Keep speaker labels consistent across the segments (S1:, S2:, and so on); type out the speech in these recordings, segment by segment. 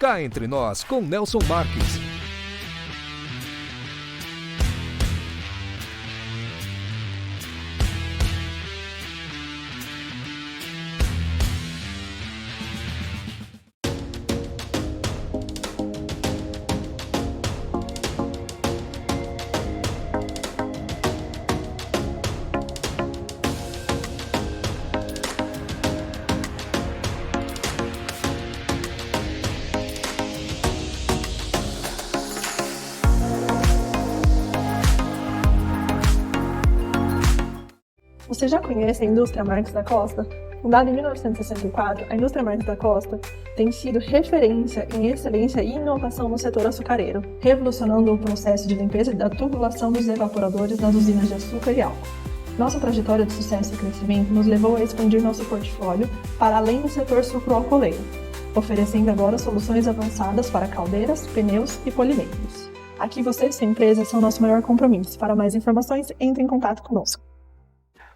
S1: Cá Entre Nós, com Nelson Marques.
S2: Você já conhece a Indústria Marques da Costa? Fundada em 1964, a Indústria Marques da Costa tem sido referência em excelência e inovação no setor açucareiro, revolucionando o processo de limpeza da tubulação dos evaporadores das usinas de açúcar e álcool. Nossa trajetória de sucesso e crescimento nos levou a expandir nosso portfólio para além do setor sucroalcooleiro, oferecendo agora soluções avançadas para caldeiras, pneus e polimeiros. Aqui você e sua empresa são nosso maior compromisso. Para mais informações, entre em contato conosco.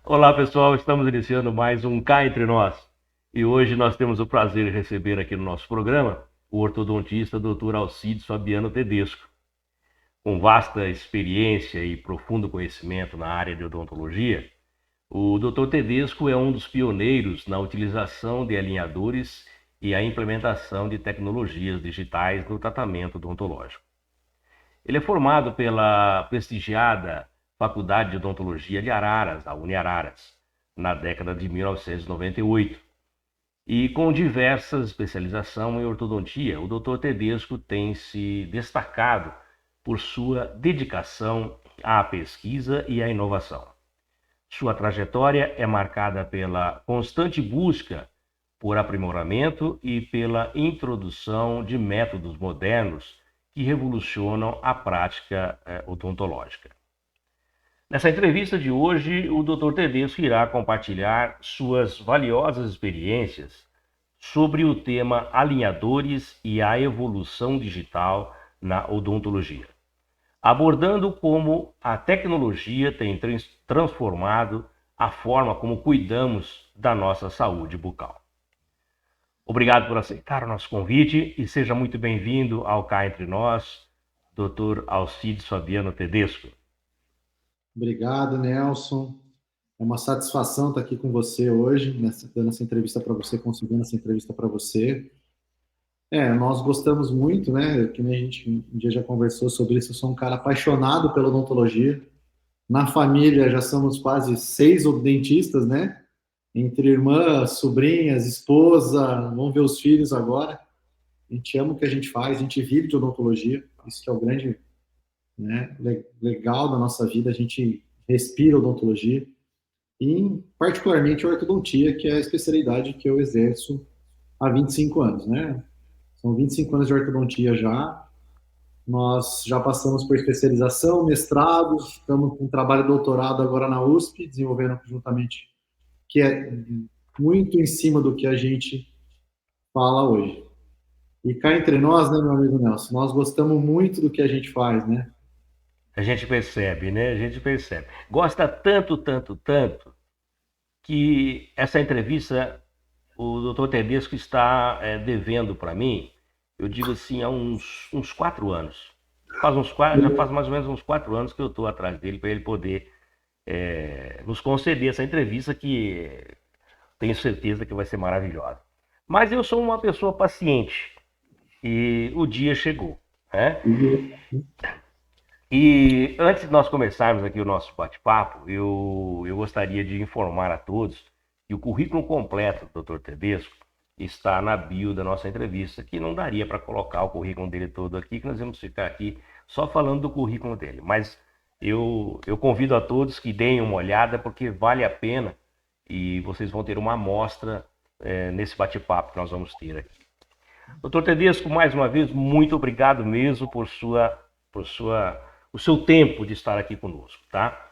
S3: Olá pessoal, estamos iniciando mais um Cá Entre Nós e hoje nós temos o prazer de receber aqui no nosso programa o ortodontista Dr. Alcides Fabiano Tedesco. Com vasta experiência e profundo conhecimento na área de odontologia, o Dr. Tedesco é um dos pioneiros na utilização de alinhadores e a implementação de tecnologias digitais no tratamento odontológico. Ele é formado pela prestigiada Faculdade de Odontologia de Araras, a Uniararas, na década de 1998. E com diversas especializações em ortodontia, o Dr. Tedesco tem se destacado por sua dedicação à pesquisa e à inovação. Sua trajetória é marcada pela constante busca por aprimoramento e pela introdução de métodos modernos que revolucionam a prática odontológica. Nessa entrevista de hoje, o Dr. Tedesco irá compartilhar suas valiosas experiências sobre o tema alinhadores e a evolução digital na odontologia, abordando como a tecnologia tem transformado a forma como cuidamos da nossa saúde bucal. Obrigado por aceitar o nosso convite e seja muito bem-vindo ao Cá Entre Nós, Dr. Alcides Fabiano Tedesco.
S4: Obrigado, Nelson. É uma satisfação estar aqui com você hoje, dando essa entrevista para você, conseguindo essa entrevista para você. Nós gostamos muito, né? Que nem a gente um dia já conversou sobre isso. Eu sou um cara apaixonado pela odontologia. Na família já somos quase 6 dentistas, né? Entre irmãs, sobrinhas, esposa, vamos ver os filhos agora. A gente ama o que a gente faz, a gente vive de odontologia. Isso que é o grande, né, legal da nossa vida, a gente respira odontologia e particularmente a ortodontia, que é a especialidade que eu exerço há 25 anos, né? São 25 anos de ortodontia já, nós já passamos por especialização, mestrado, estamos com um trabalho de doutorado agora na USP, desenvolvendo juntamente, que é muito em cima do que a gente fala hoje. E cá entre nós, né, meu amigo Nelson, nós gostamos muito do que a gente faz, né?
S3: A gente percebe, né? A gente percebe. Gosta tanto, que essa entrevista o Dr. Tedesco está devendo para mim, eu digo assim, há uns 4 anos. Já faz mais ou menos uns 4 anos que eu estou atrás dele para ele poder nos conceder essa entrevista que tenho certeza que vai ser maravilhosa. Mas eu sou uma pessoa paciente e o dia chegou, né? E antes de nós começarmos aqui o nosso bate-papo, eu gostaria de informar a todos que o currículo completo do Dr. Tedesco está na bio da nossa entrevista, que não daria para colocar o currículo dele todo aqui, que nós vamos ficar aqui só falando do currículo dele. Mas eu convido a todos que deem uma olhada, porque vale a pena e vocês vão ter uma amostra nesse bate-papo que nós vamos ter aqui. Dr. Tedesco, mais uma vez, muito obrigado mesmo por o seu tempo de estar aqui conosco, tá?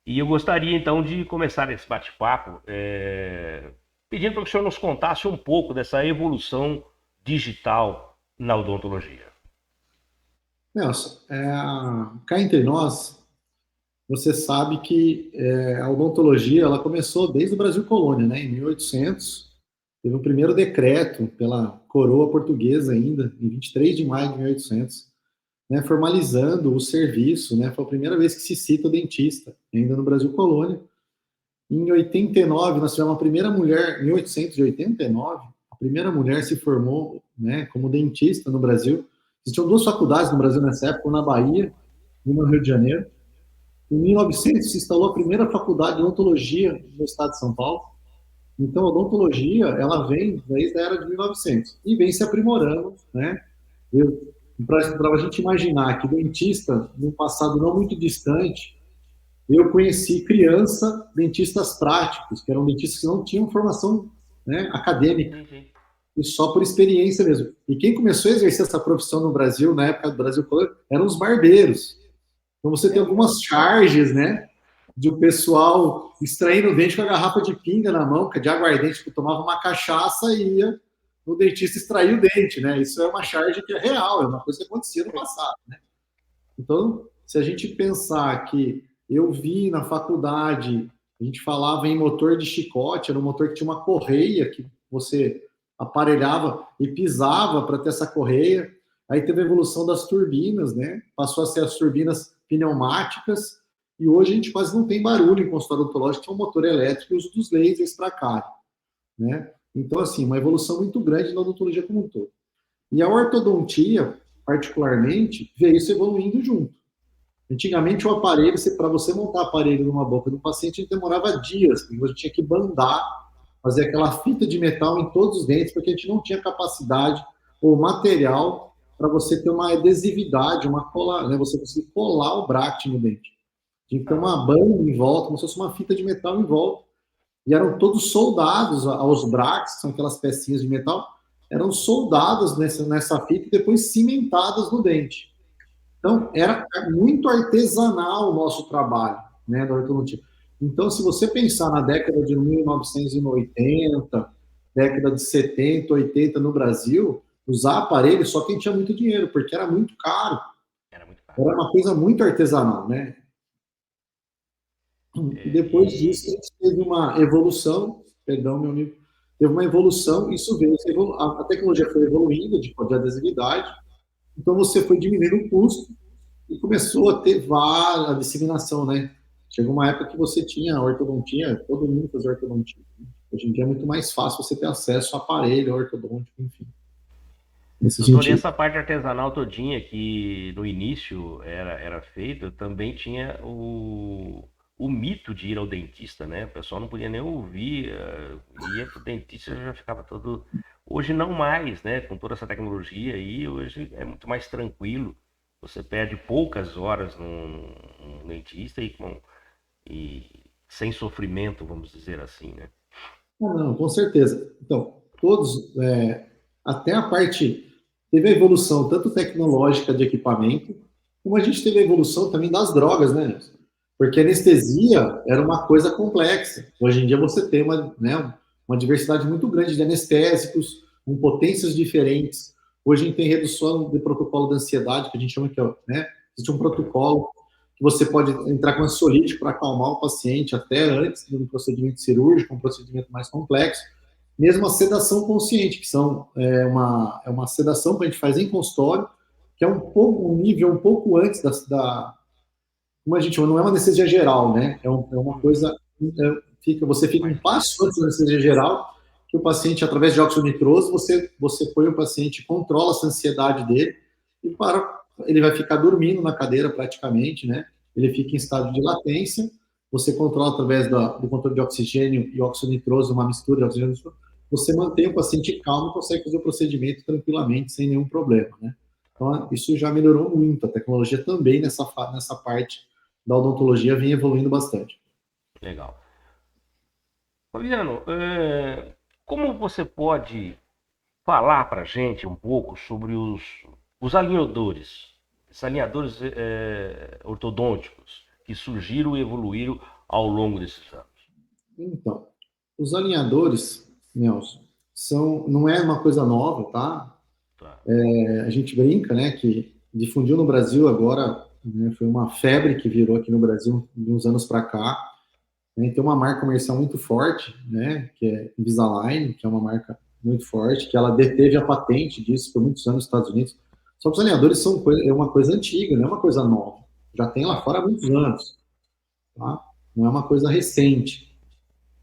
S3: E eu gostaria, então, de começar esse bate-papo pedindo para que o senhor nos contasse um pouco dessa evolução digital na odontologia.
S4: Nelson, cá entre nós, você sabe que a odontologia ela começou desde o Brasil Colônia, né, em 1800, teve o primeiro decreto pela coroa portuguesa ainda, em 23 de maio de 1800, né, formalizando o serviço, né, foi a primeira vez que se cita o dentista, ainda no Brasil colônia. Em 89, nós tivemos a primeira mulher, em 1889, a primeira mulher se formou, né, como dentista no Brasil. Existiam duas faculdades no Brasil nessa época, uma na Bahia e uma no Rio de Janeiro. Em 1900 se instalou a primeira faculdade de odontologia no estado de São Paulo. Então, a odontologia, ela vem desde a era de 1900 e vem se aprimorando, né? Para a gente imaginar que dentista, num passado não muito distante, eu conheci criança dentistas práticos, que eram dentistas que não tinham formação, né, acadêmica, e só por experiência mesmo. E quem começou a exercer essa profissão no Brasil, na época do Brasil colônia, eram os barbeiros. Então você tem algumas charges, né, de o pessoal extraindo o dente com a garrafa de pinga na mão, que é de aguardente, que tomava uma cachaça e ia no dentista extrair o dente, né? Isso é uma charge que é real, é uma coisa que acontecia no passado, né? Então, se a gente pensar que eu vi na faculdade, a gente falava em motor de chicote, era um motor que tinha uma correia que você aparelhava e pisava para ter essa correia. Aí teve a evolução das turbinas, né? Passou a ser as turbinas pneumáticas, e hoje a gente quase não tem barulho em consultório odontológico, que é um motor elétrico e o uso dos lasers para cá, né? Então, assim, uma evolução muito grande na odontologia como um todo. E a ortodontia, particularmente, veio se evoluindo junto. Antigamente, o aparelho, para você montar aparelho numa boca do paciente, demorava dias, porque você tinha que bandar, fazer aquela fita de metal em todos os dentes, porque a gente não tinha capacidade ou material para você ter uma adesividade, uma cola, né? Você conseguir colar o bract no dente. Tinha que ter uma banda em volta, como se fosse uma fita de metal em volta. E eram todos soldados aos bracts, que são aquelas pecinhas de metal, eram soldadas nessa fita e depois cimentadas no dente. Então, era muito artesanal o nosso trabalho, né, da ortodontia. Então, se você pensar na década de 1980, década de 70, 80 no Brasil, usar aparelho só quem tinha muito dinheiro, porque era muito caro. Era uma coisa muito artesanal, né? E depois disso, a gente teve uma evolução, perdão, meu amigo, teve uma evolução, isso veio, a tecnologia foi evoluindo de adesividade, então você foi diminuindo o custo e começou a ter a disseminação, né? Chegou uma época que você tinha ortodontia, todo mundo fazia ortodontia. Hoje em dia é muito mais fácil você ter acesso a aparelho ortodôntico, enfim.
S3: Doutor, e essa parte artesanal todinha que no início era feita, também tinha o mito de ir ao dentista, né? O pessoal não podia nem ouvir, ia pro dentista já ficava todo... Hoje não mais, né? Com toda essa tecnologia aí, hoje é muito mais tranquilo. Você perde poucas horas no dentista e sem sofrimento, vamos dizer assim, né?
S4: Não, com certeza. Então, todos, até a parte... Teve a evolução tanto tecnológica de equipamento, como a gente teve a evolução também das drogas, né, Nelson? Porque a anestesia era uma coisa complexa. Hoje em dia você tem uma diversidade muito grande de anestésicos, com potências diferentes. Hoje a gente tem redução de protocolo de ansiedade, que a gente chama que existe um protocolo que você pode entrar com ansiolítico para acalmar o paciente até antes do procedimento cirúrgico, um procedimento mais complexo. Mesmo a sedação consciente, que é uma sedação que a gente faz em consultório, que é um nível um pouco antes como a gente chama, não é uma anestesia geral, né? É uma coisa, você fica um passo antes da anestesia geral, que o paciente, através de óxido nitroso, você põe o paciente, controla essa ansiedade dele, e ele vai ficar dormindo na cadeira praticamente, né? Ele fica em estado de latência, você controla através do controle de oxigênio e óxido nitroso, uma mistura de oxigênio e nitroso, você mantém o paciente calmo e consegue fazer o procedimento tranquilamente, sem nenhum problema, né? Então, isso já melhorou muito. A tecnologia também, nessa parte da odontologia, vem evoluindo bastante.
S3: Legal. Fabiano, como você pode falar para a gente um pouco sobre os alinhadores, esses alinhadores ortodônticos que surgiram e evoluíram ao longo desses anos?
S4: Então, os alinhadores, Nelson, não é uma coisa nova, tá? A gente brinca, né, que difundiu no Brasil agora, né, foi uma febre que virou aqui no Brasil de uns anos para cá. né? Tem uma marca comercial muito forte, né, que é Invisalign, que é uma marca muito forte, que ela deteve a patente disso por muitos anos nos Estados Unidos. Só que os alinhadores é uma coisa antiga, não é uma coisa nova. Já tem lá fora há muitos anos, tá? Não é uma coisa recente.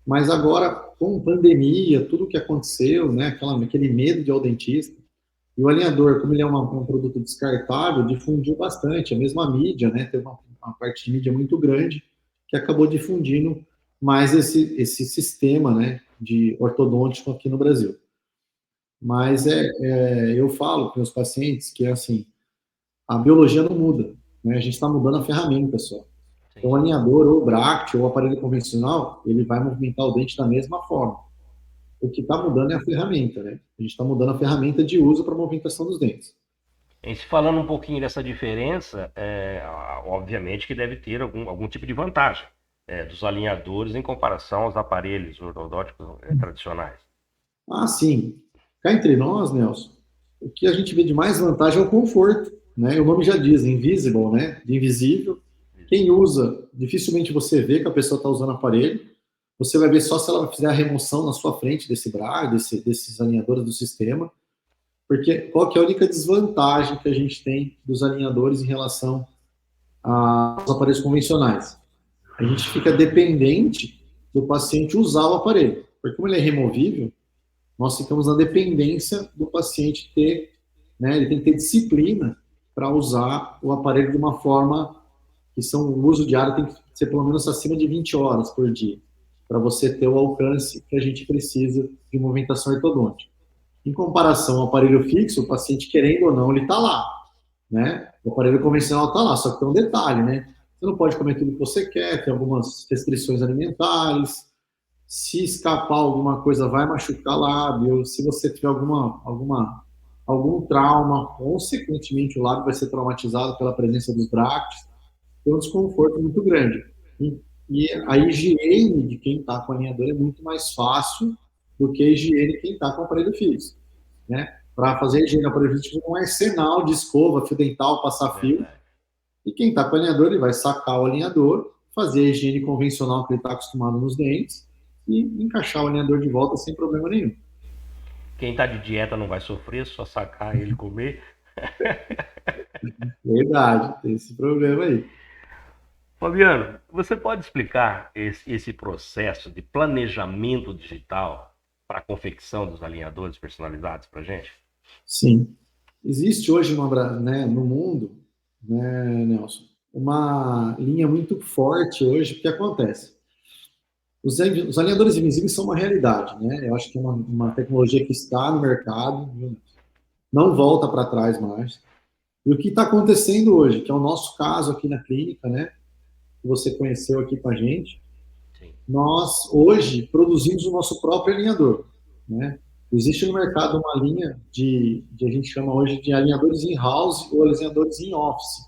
S4: Mas agora, com pandemia, tudo o que aconteceu, né, aquele medo de ir ao dentista, e o alinhador, como ele é um produto descartável, difundiu bastante. A mesma mídia, né, teve uma parte de mídia muito grande que acabou difundindo mais esse sistema, né, de ortodôntico aqui no Brasil. Mas eu falo para os pacientes que, assim, a biologia não muda, né? A gente está mudando a ferramenta só. Então, o alinhador, ou o bract, ou o aparelho convencional, ele vai movimentar o dente da mesma forma. O que está mudando é a ferramenta, né? A gente está mudando a ferramenta de uso para a movimentação dos dentes.
S3: E se falando um pouquinho dessa diferença, obviamente que deve ter algum tipo de vantagem dos alinhadores em comparação aos aparelhos ortodônticos tradicionais.
S4: Ah, sim. Cá entre nós, Nelson, o que a gente vê de mais vantagem é o conforto, né? O nome já diz, invisible, né? De invisível. Quem usa, dificilmente você vê que a pessoa está usando aparelho. Você vai ver só se ela fizer a remoção na sua frente desse braço, desses alinhadores do sistema. Porque qual que é a única desvantagem que a gente tem dos alinhadores em relação aos aparelhos convencionais? A gente fica dependente do paciente usar o aparelho. Porque como ele é removível, nós ficamos na dependência do paciente ter, né, ele tem que ter disciplina para usar o aparelho de uma forma que o uso diário tem que ser pelo menos acima de 20 horas por dia, para você ter o alcance que a gente precisa de movimentação ortodôntica. Em comparação ao aparelho fixo, o paciente, querendo ou não, ele está lá, né? O aparelho convencional está lá, só que tem um detalhe, né? Você não pode comer tudo que você quer, tem algumas restrições alimentares. Se escapar alguma coisa, vai machucar lábio. Se você tiver algum trauma, consequentemente o lábio vai ser traumatizado pela presença dos bractes. Tem um desconforto muito grande. E a higiene de quem está com alinhador é muito mais fácil do que a higiene de quem está com aparelho fixo, né? Para fazer a higiene do aparelho fixo, um arsenal de escova, fio dental, passar fio. E quem está com alinhador, ele vai sacar o alinhador, fazer a higiene convencional que ele está acostumado nos dentes e encaixar o alinhador de volta sem problema nenhum.
S3: Quem está de dieta não vai sofrer, só sacar ele comer.
S4: Verdade, tem esse problema aí.
S3: Fabiano, você pode explicar esse processo de planejamento digital para a confecção dos alinhadores personalizados para a gente?
S4: Sim. Existe hoje no mundo, né, Nelson, uma linha muito forte hoje. O que acontece? Os alinhadores invisíveis são uma realidade, né? Eu acho que é uma tecnologia que está no mercado, não volta para trás mais. E o que está acontecendo hoje, que é o nosso caso aqui na clínica, né? Que você conheceu aqui com a gente,
S3: Sim.
S4: Nós hoje produzimos o nosso próprio alinhador, né? Existe no mercado uma linha a gente chama hoje de alinhadores in-house ou alinhadores in-office.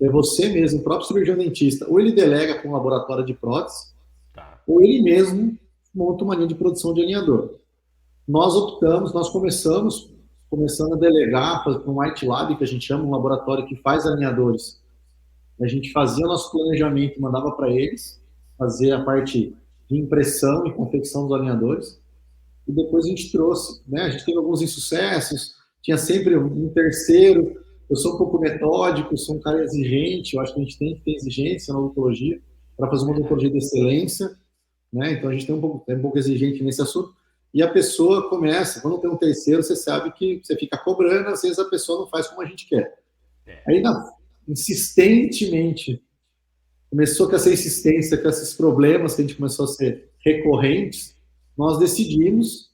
S4: É você mesmo, o próprio cirurgião dentista, ou ele delega para um laboratório de prótese, ou ele mesmo monta uma linha de produção de alinhador. Nós começamos a delegar para um white lab, que a gente chama, um laboratório que faz alinhadores. A gente fazia nosso planejamento e mandava para eles, fazer a parte de impressão e confecção dos alinhadores, e depois a gente trouxe, né? A gente teve alguns insucessos, tinha sempre um terceiro. Eu sou um pouco metódico, sou um cara exigente, eu acho que a gente tem que ter exigência na odontologia para fazer uma odontologia de excelência, né? Então a gente tem um pouco exigente nesse assunto. E a pessoa começa, quando tem um terceiro, você sabe que você fica cobrando, às vezes a pessoa não faz como a gente quer. Aí, insistentemente, começou com essa insistência, com esses problemas que a gente começou a ser recorrentes, nós decidimos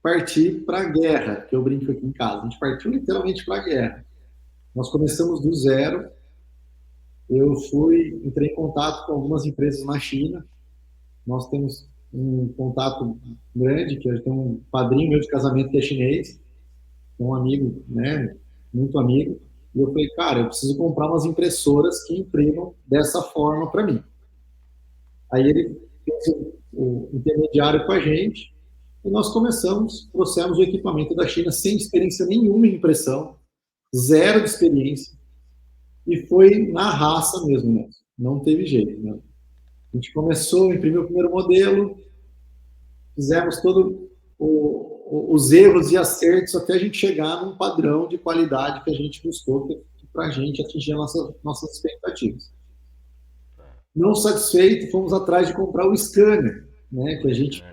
S4: partir para a guerra, que eu brinco aqui em casa. A gente partiu literalmente para a guerra. Nós começamos do zero. Eu entrei em contato com algumas empresas na China. Nós temos um contato grande, que eu tenho um padrinho meu de casamento que é chinês, um amigo, né, muito amigo. E eu falei, cara, eu preciso comprar umas impressoras que imprimam dessa forma para mim. Aí ele fez o intermediário com a gente e nós trouxemos o equipamento da China sem experiência nenhuma em impressão, zero de experiência, e foi na raça mesmo, né? Não teve jeito, né? A gente começou, imprimiu o primeiro modelo, fizemos todos os erros e acertos até a gente chegar num padrão de qualidade que a gente buscou para a gente atingir as nossas expectativas. Não satisfeito, fomos atrás de comprar o scanner, né? Que a gente,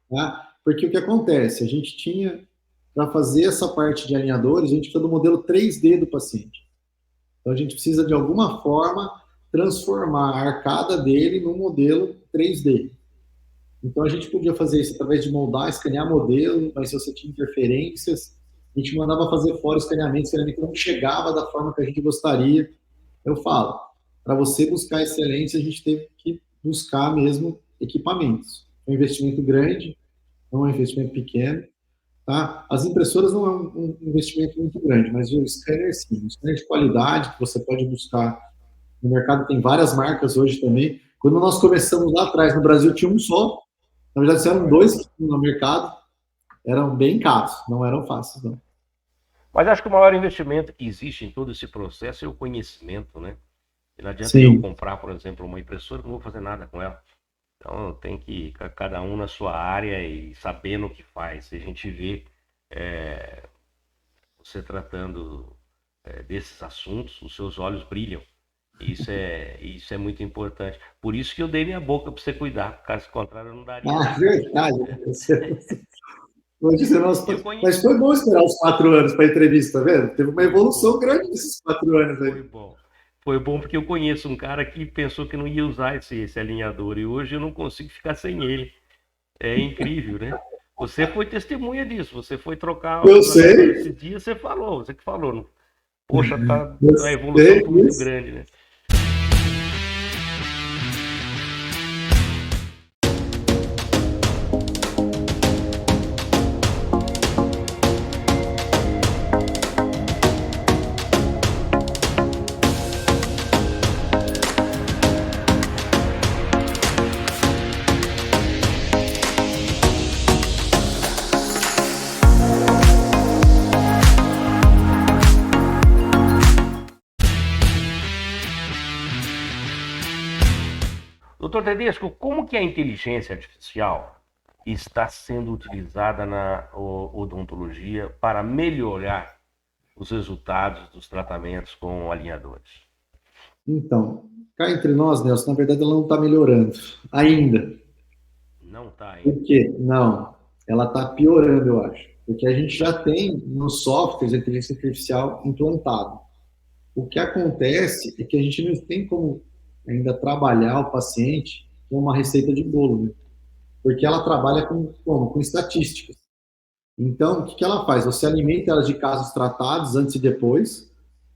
S4: tá? Porque o que acontece? A gente tinha, para fazer essa parte de alinhadores, a gente precisa do modelo 3D do paciente. Então a gente precisa, de alguma forma, transformar a arcada dele num modelo 3D. Então a gente podia fazer isso através de moldar, escanear modelo, mas se você tinha interferências, a gente mandava fazer fora escaneamento não chegava da forma que a gente gostaria. Eu falo, para você buscar excelência, a gente teve que buscar mesmo equipamentos. É um investimento grande, não é um investimento pequeno. Tá? As impressoras não é um investimento muito grande, mas o scanner sim. Um scanner de qualidade que você pode buscar. No mercado tem várias marcas hoje também. Quando nós começamos lá atrás, no Brasil tinha um só. Na verdade, eram dois que tinham no mercado. Eram bem caros, não eram fáceis, não.
S3: Mas acho que o maior investimento que existe em todo esse processo é o conhecimento, né? Não adianta eu comprar, por exemplo, uma impressora que não vou fazer nada com ela. Então tem que ir cada um na sua área e sabendo o que faz. Se a gente vê você tratando desses assuntos, os seus olhos brilham. Isso é muito importante. Por isso que eu dei minha boca para você cuidar, caso contrário eu não daria.
S4: Ah, verdade. Mas foi bom esperar os 4 anos para a entrevista, tá vendo? Teve uma evolução grande nesses 4 anos aí.
S3: Foi bom. Foi bom porque eu conheço um cara que pensou que não ia usar esse alinhador e hoje eu não consigo ficar sem ele. É incrível, né? Você foi testemunha disso. Você foi trocar esse dia, você que falou. Poxa, a evolução foi muito grande, né? Doutor Tedesco, como que a inteligência artificial está sendo utilizada na odontologia para melhorar os resultados dos tratamentos com alinhadores?
S4: Então, cá entre nós, Nelson, na verdade ela não está melhorando ainda.
S3: Não está ainda?
S4: Por quê? Não, ela está piorando, eu acho. Porque a gente já tem nos softwares a inteligência artificial implantado. O que acontece é que a gente não tem como ainda trabalhar o paciente com uma receita de bolo, né? Porque ela trabalha com estatísticas. Então, o que ela faz? Você alimenta ela de casos tratados antes e depois,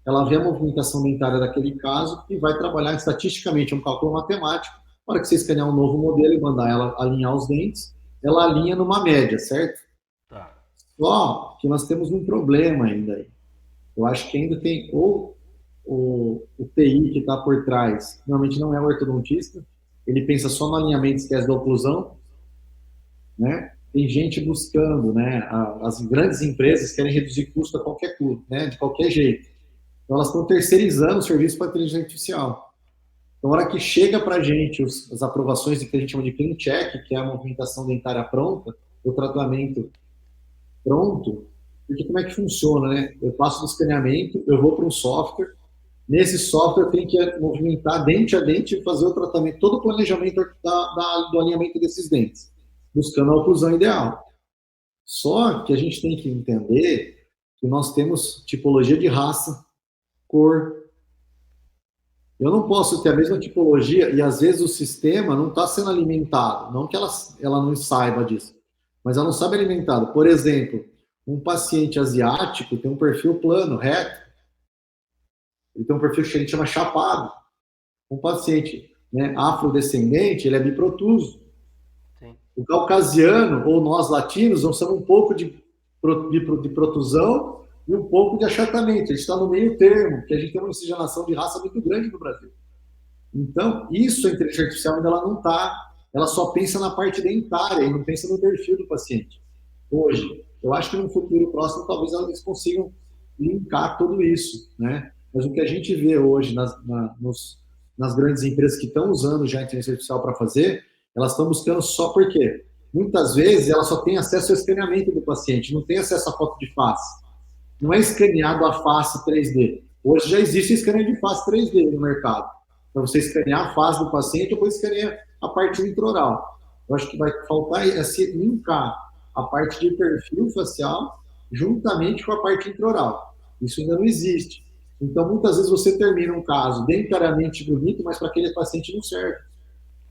S4: ela vê a movimentação dentária daquele caso e vai trabalhar estatisticamente um cálculo matemático. Na hora que você escanear um novo modelo e mandar ela alinhar os dentes, ela alinha numa média, certo?
S3: Tá.
S4: Só que nós temos um problema ainda aí. Eu acho que ainda tem o TI que está por trás, normalmente não é o ortodontista, ele pensa só no alinhamento, esquece da oclusão, né? Tem gente buscando, né? As grandes empresas querem reduzir custo a qualquer custo, né? De qualquer jeito. Então elas estão terceirizando o serviço para a inteligência artificial. Então, na hora que chega para a gente as aprovações que a gente chama de clean check, que é a movimentação dentária pronta, o tratamento pronto, porque como é que funciona, né? Eu passo do escaneamento, eu vou para um software, nesse software eu tenho que movimentar dente a dente e fazer o tratamento, todo o planejamento do alinhamento desses dentes, buscando a oclusão ideal. Só que a gente tem que entender que nós temos tipologia de raça, cor. Eu não posso ter a mesma tipologia e às vezes o sistema não está sendo alimentado, não que ela não saiba disso, mas ela não sabe alimentado. Por exemplo, um paciente asiático tem um perfil plano, reto. Ele tem um perfil que a gente chama chapado. Um paciente, né, afrodescendente, ele é biprotuso. Sim. O caucasiano, ou nós latinos, nós somos um pouco de protusão e um pouco de achatamento. A gente está no meio termo, porque a gente tem uma miscigenação de raça muito grande no Brasil. Então, isso a inteligência artificial ainda ela não está, ela só pensa na parte dentária e não pensa no perfil do paciente. Hoje, eu acho que no futuro próximo, talvez eles consigam linkar tudo isso, né? Mas o que a gente vê hoje nas grandes empresas que estão usando já a inteligência artificial para fazer, elas estão buscando só porque muitas vezes ela só tem acesso ao escaneamento do paciente, não tem acesso à foto de face. Não é escaneado a face 3D. Hoje já existe escaneio de face 3D no mercado. Para você escanear a face do paciente, depois escanear a parte intraoral. Eu acho que vai faltar é se linkar a parte de perfil facial juntamente com a parte intraoral. Isso ainda não existe. Então, muitas vezes você termina um caso dentariamente bonito, mas para aquele paciente não serve.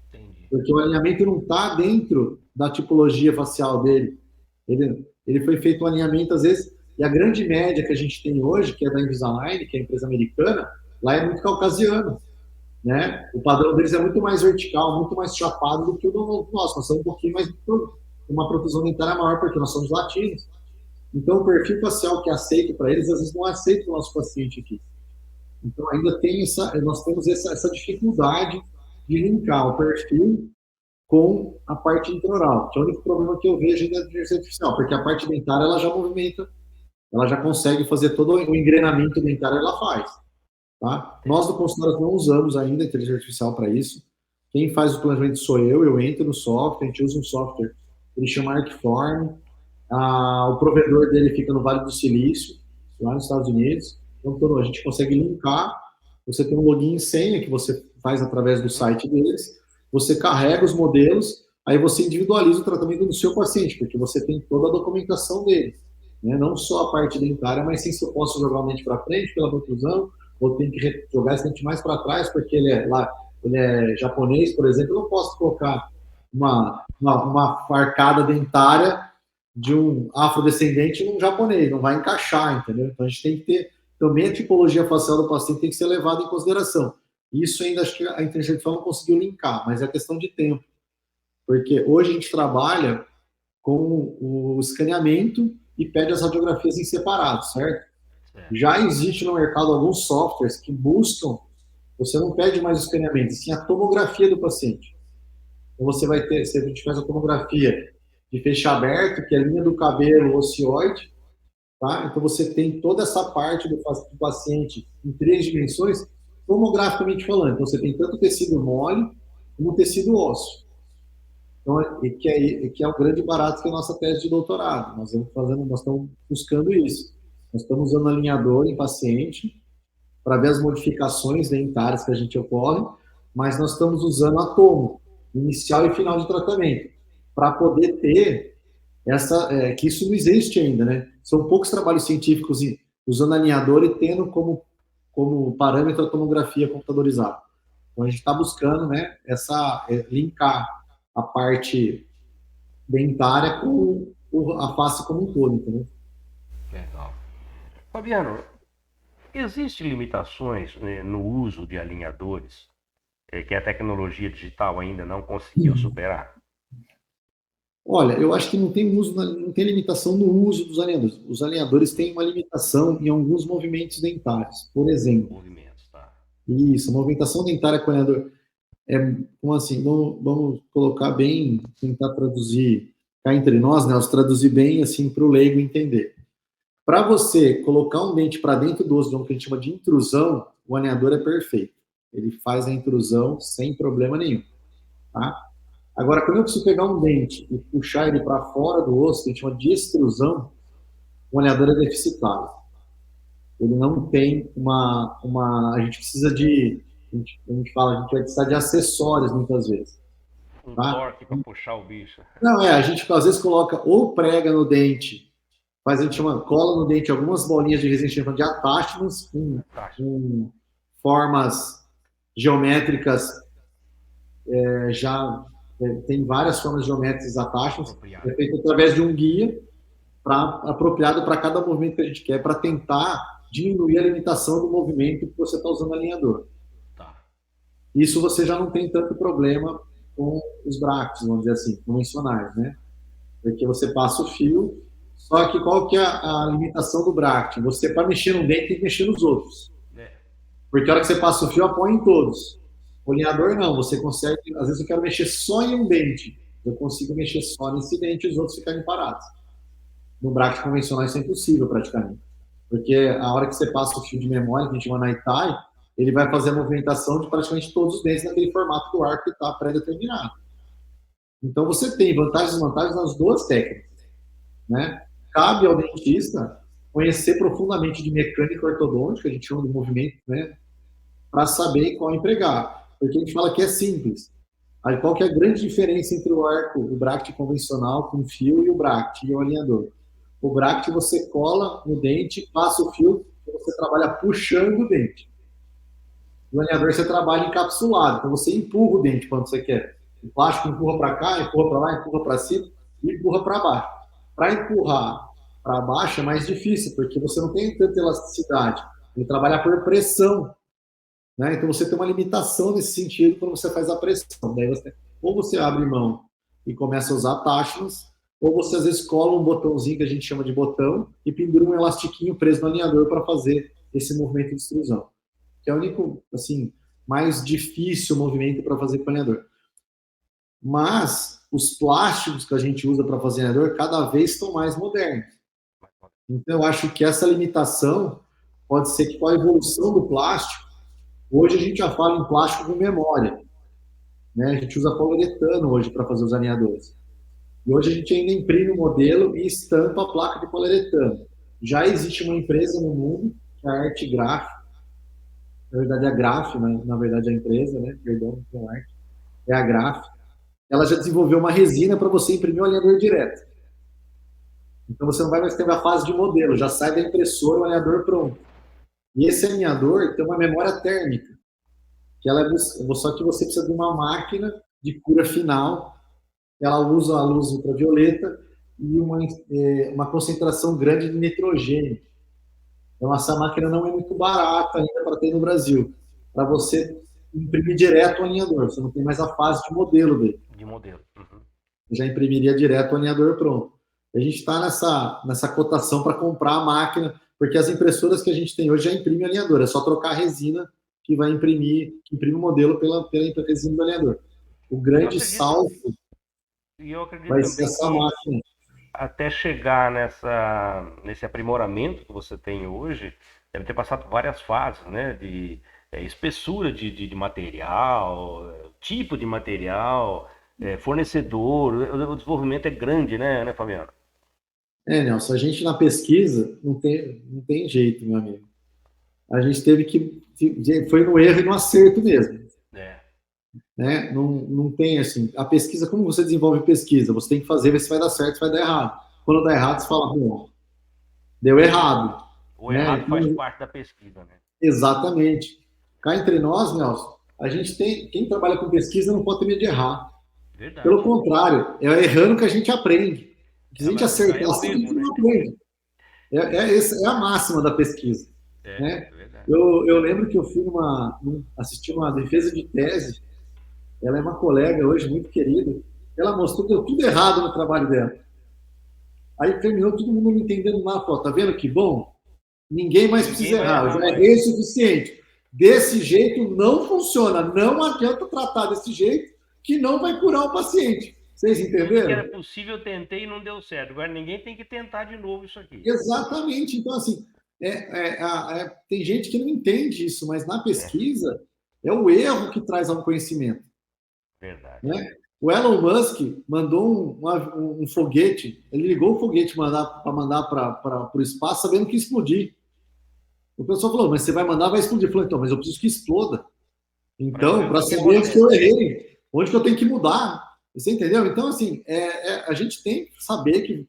S3: Entendi.
S4: Porque o alinhamento não está dentro da tipologia facial dele. Ele foi feito um alinhamento, às vezes, e a grande média que a gente tem hoje, que é da Invisalign, que é a empresa americana, lá é muito caucasiano. Né? O padrão deles é muito mais vertical, muito mais chapado do que o do nosso. Nós somos um pouquinho mais, uma protusão dentária maior, porque nós somos latinos. Então, o perfil facial que é aceito para eles, às vezes não é aceito para o nosso paciente aqui. Então, ainda tem nós temos essa dificuldade de linkar o perfil com a parte intraoral, que é o único problema que eu vejo ainda da inteligência artificial, porque a parte dentária, ela já movimenta, ela já consegue fazer todo o engrenamento dentário, ela faz. Tá? Nós, do consultório, não usamos ainda a inteligência artificial para isso. Quem faz o planejamento sou eu entro no software, a gente usa um software, ele chama Arcform, o provedor dele fica no Vale do Silício, lá nos Estados Unidos. Então, a gente consegue linkar, você tem um login e senha que você faz através do site deles, você carrega os modelos, aí você individualiza o tratamento do seu paciente, porque você tem toda a documentação dele, né? Não só a parte dentária, mas sim se eu posso jogar o dente para frente pela protusão, ou tem que jogar esse dente mais para trás, porque ele é japonês, por exemplo, eu não posso colocar uma arcada dentária de um afrodescendente num japonês, não vai encaixar, entendeu? Então a gente tem que ter, também a tipologia facial do paciente tem que ser levada em consideração. Isso ainda acho que a inteligência artificial não conseguiu linkar, mas é questão de tempo. Porque hoje a gente trabalha com o escaneamento e pede as radiografias em separado, certo? Já existe no mercado alguns softwares que buscam, você não pede mais o escaneamento, sim a tomografia do paciente. Então você vai ter, se a gente faz a tomografia de feixe aberto, que é a linha do cabelo ocioide, tá? Então você tem toda essa parte do paciente em 3 dimensões, tomograficamente falando. Então você tem tanto tecido mole como tecido ósseo. Então, que é o grande barato que é a nossa tese de doutorado. Nós estamos buscando isso. Nós estamos usando alinhador em paciente para ver as modificações dentárias que a gente ocorre, mas nós estamos usando a tomo, inicial e final de tratamento, para poder ter que isso não existe ainda, né? São poucos trabalhos científicos usando alinhador e tendo como parâmetro a tomografia computadorizada. Então a gente está buscando, né, linkar a parte dentária com a face como um todo, entendeu?
S3: Legal. Fabiano, existem limitações, né, no uso de alinhadores que a tecnologia digital ainda não conseguiu superar?
S4: Olha, eu acho que não tem limitação no uso dos alinhadores. Os alinhadores têm uma limitação em alguns movimentos dentários. Por exemplo,
S3: Movimentos, tá?
S4: Isso, a movimentação dentária com alinhador como assim, vamos colocar bem, tentar traduzir cá entre nós, né? Traduzir bem assim para o leigo entender. Para você colocar um dente para dentro do osso, que a gente chama de intrusão, o alinhador é perfeito. Ele faz a intrusão sem problema nenhum, tá? Agora, quando eu preciso pegar um dente e puxar ele para fora do osso, que a gente chama de extrusão, o alinhador é deficitário. Ele não tem a gente precisa a gente vai precisar de acessórios muitas vezes.
S3: Tá? Torque para puxar o bicho.
S4: Não, a gente às vezes coloca ou prega no dente, a gente cola no dente algumas bolinhas de resina de attachments com formas geométricas, tem várias formas geométricas attachments, é feito através de um guia apropriado para cada movimento que a gente quer, para tentar diminuir a limitação do movimento que você está usando alinhador. Isso você já não tem tanto problema com os bractos, vamos dizer assim, convencionais, né? Porque você passa o fio, só que qual que é a limitação do bract? Você, para mexer no dente, tem que mexer nos outros. Porque a hora que você passa o fio, apoia em todos. O alinhador não, você consegue, às vezes eu quero mexer só em um dente, eu consigo mexer só nesse dente e os outros ficarem parados. No bract convencional isso é impossível praticamente. Porque a hora que você passa o fio de memória, que a gente chama Naitai, ele vai fazer a movimentação de praticamente todos os dentes naquele formato do arco que está pré-determinado. Então, você tem vantagens e desvantagens nas duas técnicas, né? Cabe ao dentista conhecer profundamente de mecânica ortodôntica, a gente chama de movimento, né? Para saber qual empregar. Porque a gente fala que é simples. Aí, qual que é a grande diferença entre o arco, o bracket convencional com fio e o bracket e o alinhador? O bracket você cola no dente, passa o fio, você trabalha puxando o dente. O alinhador você trabalha encapsulado, então você empurra o dente quando você quer. O plástico empurra para cá, empurra para lá, empurra para cima e empurra para baixo. Para empurrar para baixo é mais difícil, porque você não tem tanta elasticidade. Ele trabalha por pressão, né? Então você tem uma limitação nesse sentido quando você faz a pressão. Daí ou você abre mão e começa a usar attachments, ou você às vezes cola um botãozinho que a gente chama de botão e pendura um elastiquinho preso no alinhador para fazer esse movimento de extrusão, que é o único, assim, mais difícil movimento para fazer com o alinhador. Mas os plásticos que a gente usa para fazer alinhador cada vez estão mais modernos. Então, eu acho que essa limitação pode ser que com a evolução do plástico, hoje a gente já fala em plástico com memória, né? A gente usa poliuretano hoje para fazer os alinhadores. E hoje a gente ainda imprime o modelo e estampa a placa de poliuretano. Já existe uma empresa no mundo, que é a Art Graph, na verdade é a Graph, né? Na verdade é a empresa, né? Perdão, não é Art, é a Graph. Ela já desenvolveu uma resina para você imprimir o alinhador direto. Então você não vai mais ter a fase de modelo, já sai da impressora o alinhador pronto. E esse alinhador tem uma memória térmica, que ela é, só que você precisa de uma máquina de cura final, ela usa a luz ultravioleta e uma concentração grande de nitrogênio. Então essa máquina não é muito barata ainda para ter no Brasil, para você imprimir direto o alinhador, você não tem mais a fase de modelo dele.
S3: De modelo. Uhum.
S4: Já imprimiria direto o alinhador pronto. A gente está nessa cotação para comprar a máquina, porque as impressoras que a gente tem hoje já imprimem alinhador, é só trocar a resina que vai imprime o modelo pela resina do alinhador. O grande salto vai ser essa máquina.
S3: Até chegar nesse aprimoramento que você tem hoje, deve ter passado várias fases, né? De espessura de material, tipo de material, fornecedor. O desenvolvimento é grande, né, Fabiano?
S4: Nelson, a gente na pesquisa não tem jeito, meu amigo. A gente teve que... Foi no erro e no acerto mesmo. Né? Não tem assim... A pesquisa, como você desenvolve pesquisa? Você tem que fazer, ver se vai dar certo, se vai dar errado. Quando dá errado, você fala, bom, deu errado.
S3: O errado faz parte da pesquisa, né?
S4: Exatamente. Cá entre nós, Nelson, a gente tem... Quem trabalha com pesquisa não pode ter medo de errar.
S3: Verdade.
S4: Pelo contrário, é errando que a gente aprende. Se a gente acertar assim, a gente não aprende. Essa é a máxima da pesquisa. Né? Eu lembro que eu fui assisti uma defesa de tese. Ela é uma colega hoje muito querida. Ela mostrou que deu tudo errado no trabalho dela. Aí terminou todo mundo não entendendo nada. Falou, tá vendo que bom? Ninguém mais precisa errar. Eu já errei o suficiente. Desse jeito não funciona. Não adianta tratar desse jeito que não vai curar o paciente. Vocês entenderam?
S3: Era possível, eu tentei e não deu certo. Agora ninguém tem que tentar de novo isso aqui.
S4: Exatamente. Então, assim, tem gente que não entende isso, mas na pesquisa é o erro que traz ao conhecimento.
S3: Verdade.
S4: Né? O Elon Musk mandou um foguete, ele ligou o foguete para mandar para o espaço sabendo que ia explodir. O pessoal falou, mas você vai mandar, vai explodir. Eu falei, então, mas eu preciso que exploda. Então, para saber onde que eu errei, onde que eu tenho que mudar. Você entendeu? Então, assim, a gente tem que saber que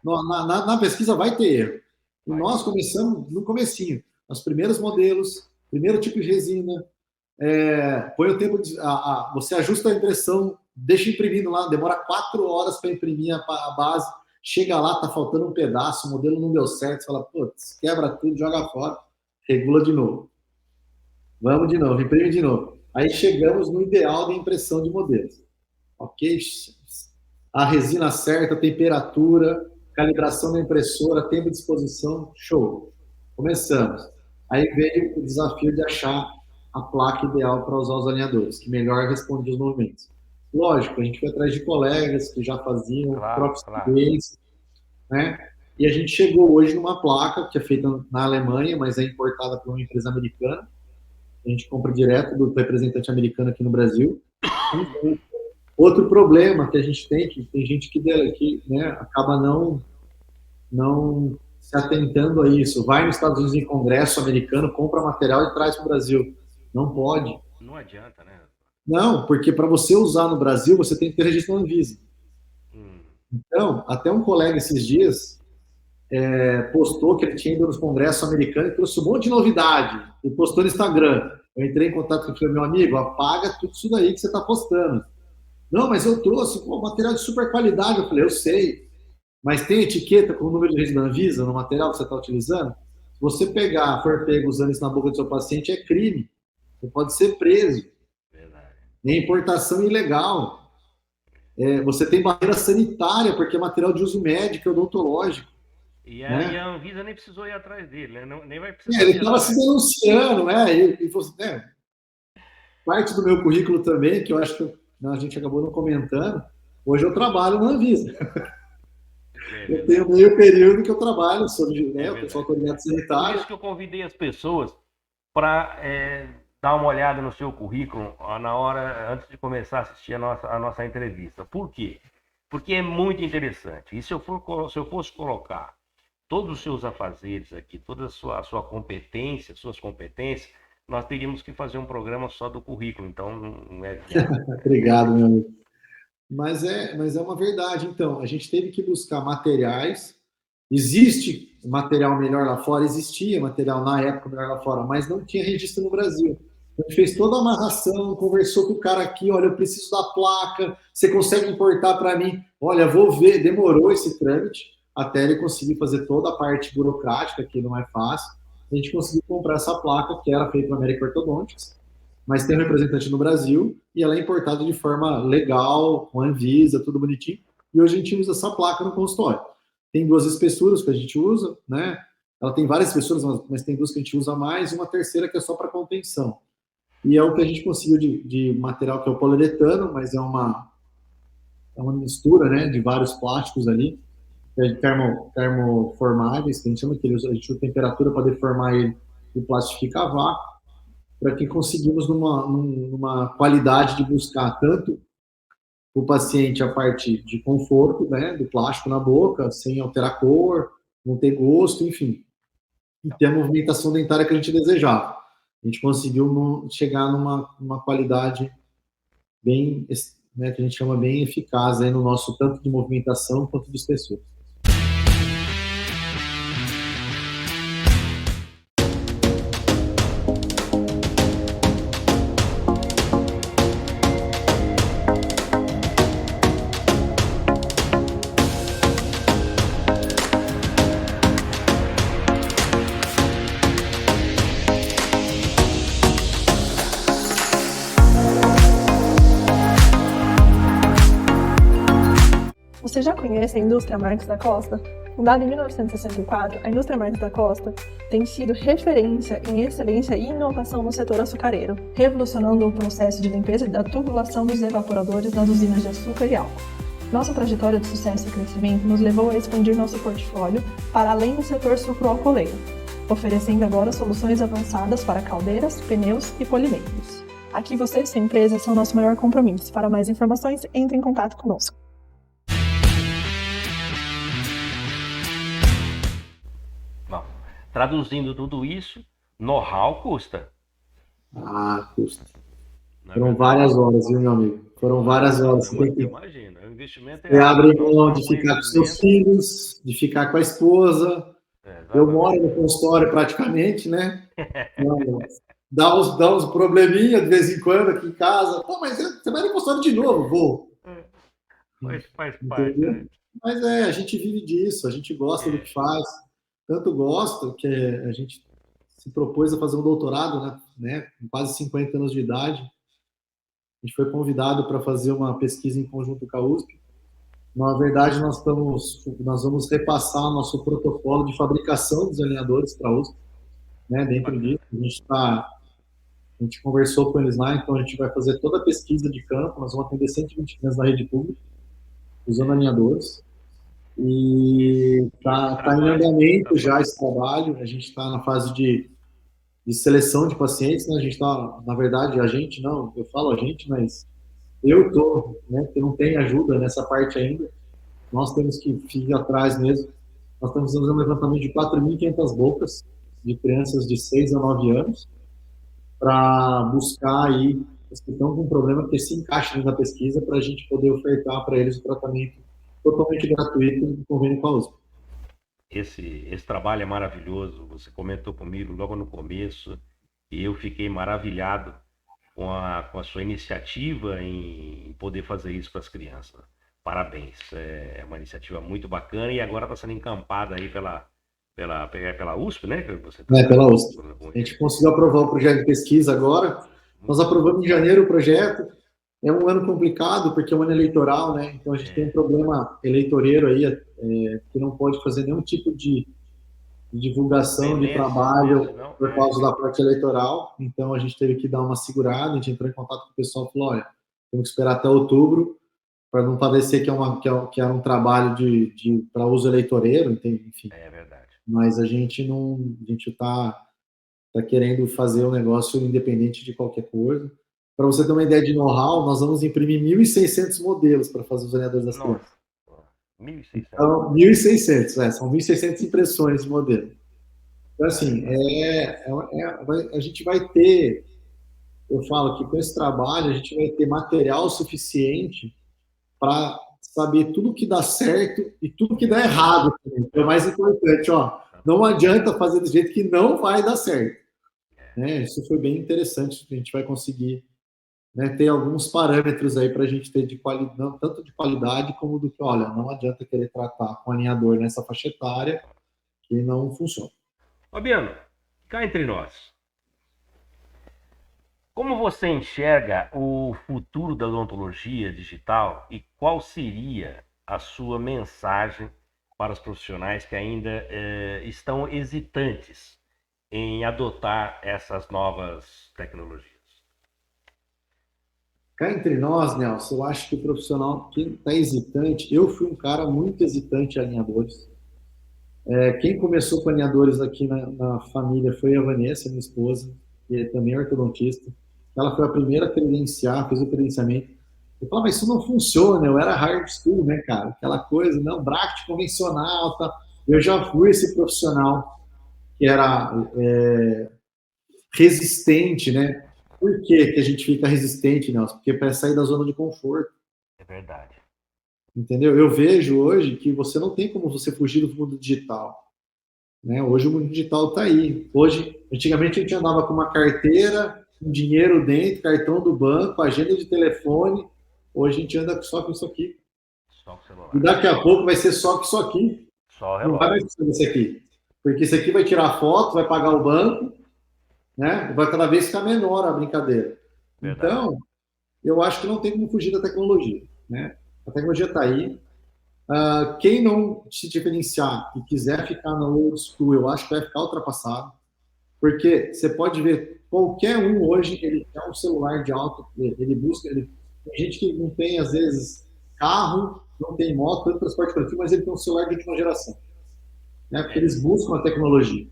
S4: na pesquisa vai ter erro. E nós começamos no comecinho. Os primeiros modelos, primeiro tipo de resina, põe o tempo você ajusta a impressão, deixa imprimindo lá, demora 4 horas para imprimir a base, chega lá, tá faltando um pedaço, o modelo não deu certo, você fala, putz, quebra tudo, joga fora, regula de novo. Vamos de novo, imprime de novo. Aí chegamos no ideal da impressão de modelos. Ok? A resina certa, a temperatura, calibração da impressora, tempo de exposição, show. Começamos. Aí veio o desafio de achar a placa ideal para usar os alinhadores, que melhor responde os movimentos. Lógico, a gente foi atrás de colegas que já faziam, próprios clientes, né? E a gente chegou hoje numa placa que é feita na Alemanha, mas é importada por uma empresa americana, A gente compra direto do representante americano aqui no Brasil. Outro problema que a gente tem, que tem gente que né, acaba não se atentando a isso. Vai nos Estados Unidos em congresso americano, compra material e traz para o Brasil. Não pode.
S3: Não adianta, né?
S4: Não, porque para você usar no Brasil, você tem que ter registro na Anvisa. Então, até um colega esses dias postou que ele tinha ido nos congressos americanos e trouxe um monte de novidade. E postou no Instagram. Eu entrei em contato com ele, meu amigo, apaga tudo isso daí que você está postando. Não, mas eu trouxe material de super qualidade. Eu falei, eu sei. Mas tem etiqueta com o número de registro da Anvisa no material que você está utilizando? Se você for pego usando isso na boca do seu paciente, é crime. Você pode ser preso. É importação ilegal. Você tem barreira sanitária, porque é material de uso médico e odontológico.
S3: E
S4: né?
S3: a Anvisa nem precisou ir atrás dele, né? Nem vai precisar.
S4: Ele estava se denunciando, parte do meu currículo também, que eu acho que a gente acabou não comentando, hoje eu trabalho na Anvisa. Eu tenho meio período que eu trabalho sobre, eu sou autoridade sanitária.
S3: Por isso que eu convidei as pessoas para dar uma olhada no seu currículo na hora, antes de começar a assistir a nossa entrevista. Por quê? Porque é muito interessante. E se eu fosse colocar todos os seus afazeres aqui, toda a sua competência, suas competências, nós teríamos que fazer um programa só do currículo. Então, não é...
S4: Obrigado, meu amigo. Mas é uma verdade. Então, a gente teve que buscar materiais. Existe material melhor lá fora? Existia material na época melhor lá fora, mas não tinha registro no Brasil. A gente fez toda a amarração, conversou com o cara aqui, olha, eu preciso da placa, você consegue importar para mim? Olha, vou ver, demorou esse trâmite, até ele conseguir fazer toda a parte burocrática, que não é fácil. A gente conseguiu comprar essa placa, que era feita na American Orthodontics, mas tem um representante no Brasil, e ela é importada de forma legal, com Anvisa, tudo bonitinho, e hoje a gente usa essa placa no consultório. Tem 2 espessuras que a gente usa, né? Ela tem várias espessuras, mas tem 2 que a gente usa mais, e uma terceira que é só para contenção. E é o que a gente conseguiu de material, que é o poliuretano, mas é uma mistura, né, de vários plásticos ali, termoformáveis, que a gente chama, que a gente usa temperatura para deformar ele e plastificar a vácuo, para que conseguimos numa qualidade de buscar tanto o paciente a parte de conforto, né, do plástico na boca, sem alterar cor, não ter gosto, enfim, e ter a movimentação dentária que a gente desejava. A gente conseguiu chegar numa qualidade bem, né, que a gente chama bem eficaz aí no nosso tanto de movimentação quanto de espessura.
S2: Você já conhece a indústria Marques da Costa? Fundada em 1964, a indústria Marques da Costa tem sido referência em excelência e inovação no setor açucareiro, revolucionando o processo de limpeza da tubulação dos evaporadores das usinas de açúcar e álcool. Nossa trajetória de sucesso e crescimento nos levou a expandir nosso portfólio para além do setor sucroalcooleiro, oferecendo agora soluções avançadas para caldeiras, pneus e polimeiros. Aqui você e sua empresa são nosso maior compromisso. Para mais informações, entre em contato conosco.
S3: Traduzindo tudo isso, know-how custa.
S4: Custa. Foram várias horas, viu, meu amigo? Foram várias horas.
S3: Imagina, o investimento
S4: Você abre mão de ficar com seus filhos, de ficar com a esposa. Eu moro no consultório praticamente, né? Dá uns probleminha de vez em quando aqui em casa. Pô, mas você vai no consultório de novo? Vou.
S3: Faz parte, né?
S4: Mas a gente vive disso, a gente gosta do que faz. Tanto gosta que a gente se propôs a fazer um doutorado, né, com quase 50 anos de idade. A gente foi convidado para fazer uma pesquisa em conjunto com a USP. Na verdade, nós vamos repassar nosso protocolo de fabricação dos alinhadores para a USP, né, dentro disso. A gente conversou com eles lá, então a gente vai fazer toda a pesquisa de campo, nós vamos atender 120 crianças na rede pública, usando alinhadores. E está em andamento já esse trabalho, a gente está na fase de de seleção de pacientes, né? A gente está, na verdade, a gente não, eu falo a gente, mas eu tô, né? Que não tem ajuda nessa parte ainda. Nós temos que ir atrás mesmo. Nós estamos fazendo um levantamento de 4.500 bocas de crianças de 6 a 9 anos para buscar aí as que estão com problema que se encaixa dentro da pesquisa para a gente poder ofertar para eles o tratamento totalmente gratuito em convênio com a USP.
S3: Esse trabalho é maravilhoso. Você comentou comigo logo no começo e eu fiquei maravilhado com a sua iniciativa em poder fazer isso para as crianças. Parabéns, é uma iniciativa muito bacana e agora está sendo encampada aí pela USP, né? Que você
S4: pela USP. A gente conseguiu aprovar o projeto de pesquisa agora. Nós aprovamos em janeiro o projeto. É um ano complicado, porque é um ano eleitoral, né? Então a gente tem um problema eleitoreiro aí, que não pode fazer nenhum tipo de divulgação de trabalho por causa da parte eleitoral. Então a gente teve que dar uma segurada, a gente entrou em contato com o pessoal e falou, olha, temos que esperar até outubro, para não parecer que era um trabalho para uso eleitoreiro, enfim.
S3: É verdade.
S4: Mas a gente está querendo fazer um negócio independente de qualquer coisa. Para você ter uma ideia de know-how, nós vamos imprimir 1.600 modelos para fazer os veneadores das crianças.
S3: 1.600.
S4: Então, 1.600, são 1.600 impressões de modelo. Então, assim, a gente vai ter, eu falo que com esse trabalho, a gente vai ter material suficiente para saber tudo que dá certo e tudo que dá errado. É o mais importante, não adianta fazer do jeito que não vai dar certo. Isso foi bem interessante, a gente vai conseguir, né, ter alguns parâmetros aí para a gente ter tanto de qualidade como do que, olha, não adianta querer tratar com alinhador nessa faixa etária que não funciona.
S3: Fabiano, cá entre nós, como você enxerga o futuro da odontologia digital e qual seria a sua mensagem para os profissionais que ainda estão hesitantes em adotar essas novas tecnologias?
S4: Cá entre nós, Nelson, eu acho que o profissional que está hesitante, eu fui um cara muito hesitante em alinhadores. Quem começou com alinhadores aqui na família foi a Vanessa, minha esposa, que também é ortodontista. Ela foi a primeira a credenciar, fez o credenciamento. Eu falava, mas isso não funciona, eu era hard school, né, cara? Aquela coisa, não, bracket convencional, tá? Eu já fui esse profissional que era resistente, né? Por que a gente fica resistente, Nelson? Porque para sair da zona de conforto.
S3: É verdade.
S4: Entendeu? Eu vejo hoje que você não tem como você fugir do mundo digital. Né? Hoje o mundo digital está aí. Antigamente a gente andava com uma carteira, com dinheiro dentro, cartão do banco, agenda de telefone. Hoje a gente anda só com isso aqui.
S3: Só com o celular.
S4: E daqui a pouco vai ser só com isso aqui.
S3: Só
S4: não vai mais ser isso aqui. Porque isso aqui vai tirar foto, vai pagar o banco, né? Vai cada vez ficar menor a brincadeira. Verdade. Então, eu acho que não tem como fugir da tecnologia. Né? A tecnologia está aí. Quem não se diferenciar e quiser ficar na old school, eu acho que vai ficar ultrapassado. Porque você pode ver, qualquer um hoje, ele quer um celular de alto, ele busca, tem gente que não tem, às vezes, carro, não tem moto, tanto transporte coletivo, mas ele tem um celular de última geração. Né? Porque eles buscam a tecnologia.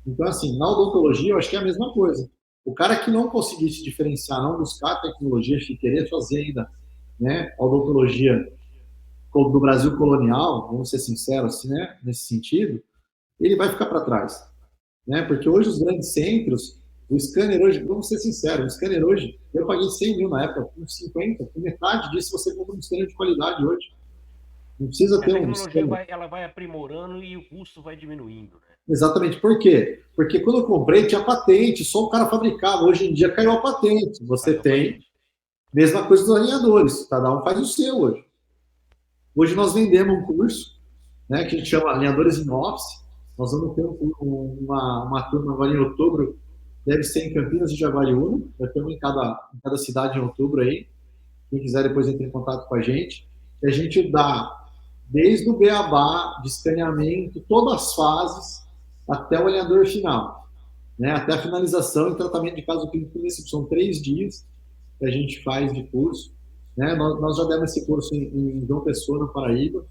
S4: Então, assim, na odontologia, eu acho que é a mesma coisa. O cara que não conseguir se diferenciar, não buscar a tecnologia, que querer fazer ainda, né, a odontologia do Brasil colonial, vamos ser sinceros, assim, né, nesse sentido, ele vai ficar para trás. Né? Porque hoje os grandes centros, o scanner hoje, vamos ser sinceros, o scanner hoje, eu paguei 100 mil na época, com 50, com metade disso você compra um scanner de qualidade hoje. Não precisa ter um scanner. A
S3: tecnologia ela vai aprimorando e o custo vai diminuindo. Né?
S4: Exatamente. Por quê? Porque quando eu comprei tinha patente, só o cara fabricava. Hoje em dia caiu a patente. Você tem. Mesma coisa dos alinhadores. Cada um faz o seu hoje. Hoje nós vendemos um curso, né, que a gente chama Alinhadores in Office. Nós vamos ter uma turma agora em outubro, deve ser em Campinas e Jaguariúna. Vai ter uma em cada cidade em outubro aí. Quem quiser depois entre em contato com a gente. E a gente dá desde o beabá, de escaneamento, todas as fases, até o alinhador final. Né? Até a finalização e tratamento de caso clínico. São 3 dias que a gente faz de curso. Né? Nós já demos esse curso em João Pessoa, na Paraíba.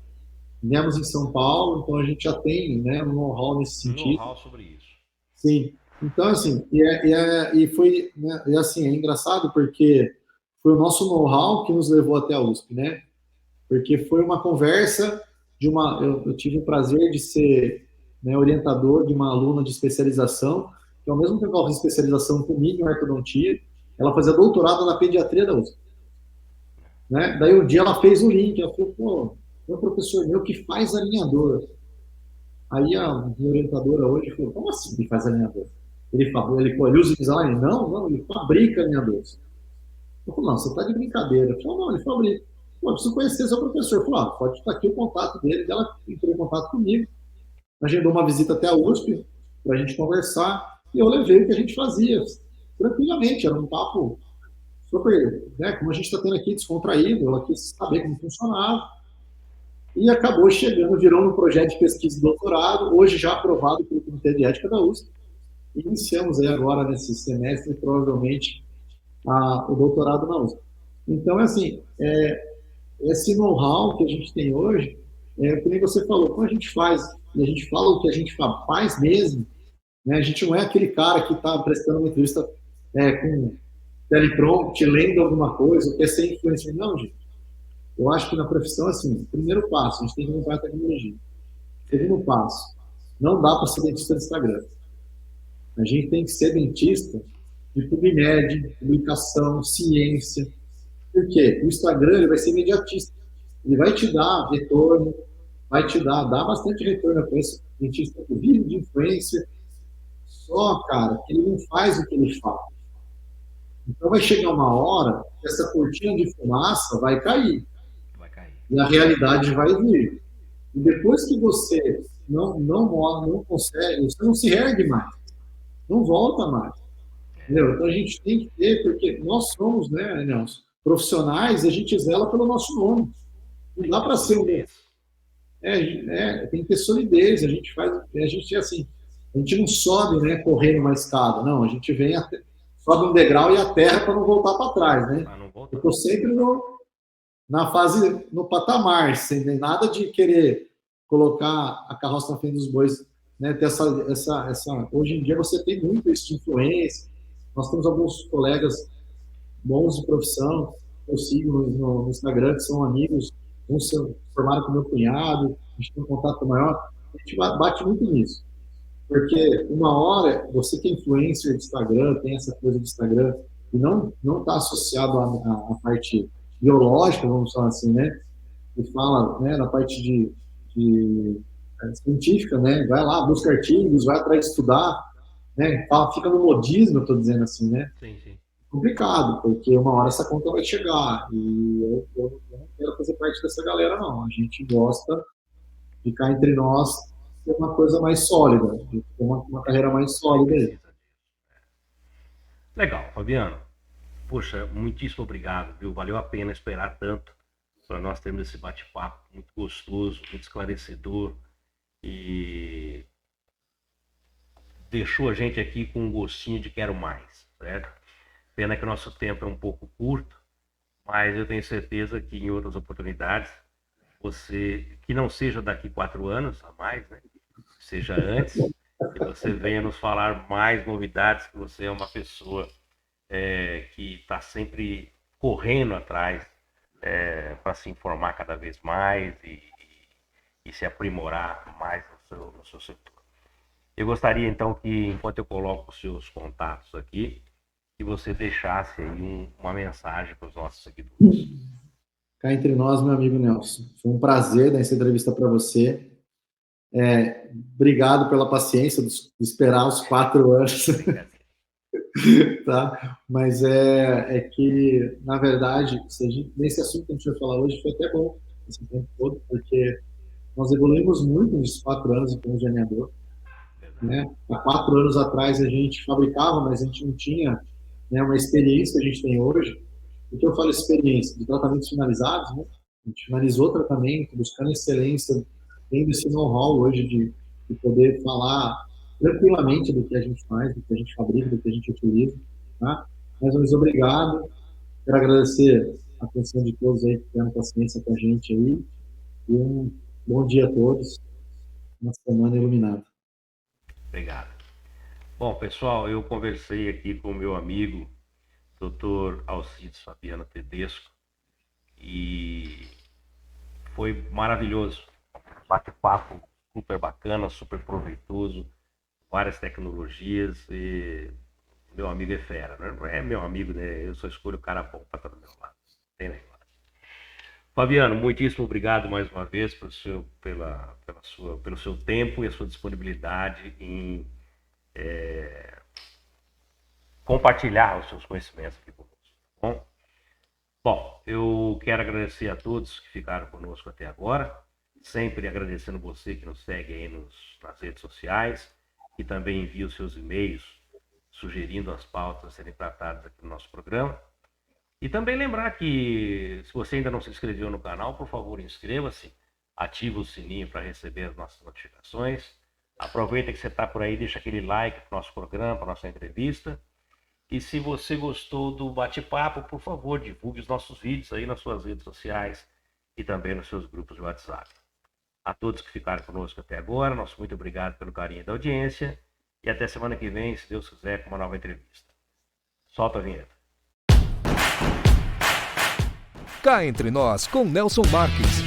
S4: Demos em São Paulo, então a gente já tem, né, um know-how nesse sentido.
S3: Know-how sobre isso.
S4: Sim. Então, assim, e foi, né, e assim, é engraçado porque foi o nosso know-how que nos levou até a USP, né? Porque foi uma conversa eu tive o prazer de ser, né, orientador de uma aluna de especialização, que ao mesmo tempo que ela fez especialização comigo em ortodontia, ela fazia doutorado na pediatria da USP, né? Daí um dia ela fez o link, ela falou, pô, tem um professor meu que faz alinhador. Aí a minha orientadora hoje falou, como assim ele faz alinhador? Ele usa design? Não, ele fabrica alinhadores. Eu falei, não, você está de brincadeira. Eu falei, não, ele fabrica. Pô, eu preciso conhecer seu professor. Eu falei, pode estar aqui o contato dele. Ela entrou em contato comigo, agendou uma visita até a USP para a gente conversar e eu levei o que a gente fazia tranquilamente. Era um papo super, né, como a gente está tendo aqui, descontraído. Ela quis saber como funcionava e acabou chegando, virou um projeto de pesquisa e doutorado, hoje já aprovado pelo Comitê de Ética da USP. Iniciamos aí agora nesse semestre, provavelmente, o doutorado na USP. Então, assim, esse know-how que a gente tem hoje, como você falou, quando a gente faz, e a gente fala o que a gente faz mesmo, né, a gente não é aquele cara que está prestando uma entrevista com teleprompter, lendo alguma coisa, ou quer ser influencer. Não, gente. Eu acho que na profissão, assim, primeiro passo, a gente tem que montar a tecnologia. Segundo passo, não dá para ser dentista do Instagram. A gente tem que ser dentista de PubMed, publicação, ciência. Por quê? O Instagram ele vai ser imediatista. Ele vai te dar retorno, vai te dar bastante retorno. Eu conheço dentista que vive de influência, só, cara, que ele não faz o que ele fala. Então vai chegar uma hora que essa cortina de fumaça vai cair. E a realidade vai vir. E depois que você não consegue, você não se ergue mais, não volta mais. Entendeu? Então a gente tem que ter, porque nós somos, né, Nelson, profissionais, a gente zela pelo nosso nome. Não dá para ser um. Tem que ter solidez, a gente assim, a gente não sobe, né, correndo uma escada, não, a gente sobe um degrau e aterra para não voltar para trás, né? Eu estou sempre na fase, no patamar, sem nada de querer colocar a carroça na frente dos bois, né? Ter hoje em dia você tem muito isso de influência. Nós temos alguns colegas bons de profissão, eu sigo no Instagram, que são amigos, uns se formaram com meu cunhado, a gente tem um contato maior, a gente bate muito nisso. Porque uma hora, você que é influencer de Instagram, tem essa coisa de Instagram, e não está associado à parte biológica, vamos falar assim, né? Que fala, né, na parte científica, né? Vai lá, busca artigos, vai atrás de estudar, né? Fica no modismo, eu estou dizendo assim, né?
S3: Sim, sim.
S4: Complicado, porque uma hora essa conta vai chegar, e eu não quero fazer parte dessa galera, não. A gente gosta de ficar entre nós, ter uma coisa mais sólida, ter uma carreira mais sólida aí.
S3: Legal, Fabiano. Poxa, muitíssimo obrigado, viu? Valeu a pena esperar tanto para nós termos esse bate-papo muito gostoso, muito esclarecedor e deixou a gente aqui com um gostinho de quero mais, certo? Pena que o nosso tempo é um pouco curto, mas eu tenho certeza que em outras oportunidades, você, que não seja daqui 4 anos a mais, né? Seja antes, que você venha nos falar mais novidades, que você é uma pessoa que está sempre correndo atrás para se informar cada vez mais e se aprimorar mais no seu setor. Eu gostaria então que, enquanto eu coloco os seus contatos aqui, que você deixasse aí uma mensagem para os nossos seguidores.
S4: Cá entre nós, meu amigo Nelson, foi um prazer dar essa entrevista para você. Obrigado pela paciência de esperar os 4 anos. Tá? Mas que, na verdade, nesse assunto que a gente vai falar hoje, foi até bom esse tempo todo, porque nós evoluímos muito nesses 4 anos em termos de alinhador. Né? Há 4 anos atrás a gente fabricava, mas a gente não tinha, né, uma experiência que a gente tem hoje. O que eu falo experiência? De tratamentos finalizados, né? A gente finalizou o tratamento, buscando excelência, tendo esse know-how hoje de poder falar tranquilamente do que a gente faz, do que a gente fabrica, do que a gente utiliza. Tá? Mais uma vez, obrigado. Quero agradecer a atenção de todos aí que tiveram paciência com a gente aí. E um bom dia a todos. Uma semana iluminada.
S3: Obrigado. Bom, pessoal, eu conversei aqui com o meu amigo, Dr. Alcides Fabiano Tedesco, e foi maravilhoso. Bate-papo super bacana, super proveitoso, várias tecnologias e meu amigo é fera, né? Não é meu amigo, né? Eu só escolho o cara bom para estar do meu lado. Tem negócio. Fabiano, muitíssimo obrigado mais uma vez pelo seu tempo e a sua disponibilidade em compartilhar os seus conhecimentos aqui conosco. Tá bom? Bom, eu quero agradecer a todos que ficaram conosco até agora, sempre agradecendo você que nos segue aí nas redes sociais e também envia os seus e-mails sugerindo as pautas a serem tratadas aqui no nosso programa. E também lembrar que, se você ainda não se inscreveu no canal, por favor, inscreva-se, ative o sininho para receber as nossas notificações. Aproveita que você está por aí, deixa aquele like para o nosso programa, para a nossa entrevista. E se você gostou do bate-papo, por favor, divulgue os nossos vídeos aí nas suas redes sociais e também nos seus grupos de WhatsApp. A todos que ficaram conosco até agora, nosso muito obrigado pelo carinho da audiência e até semana que vem, se Deus quiser, com uma nova entrevista. Solta a vinheta.
S1: Cá entre nós com Nelson Marques.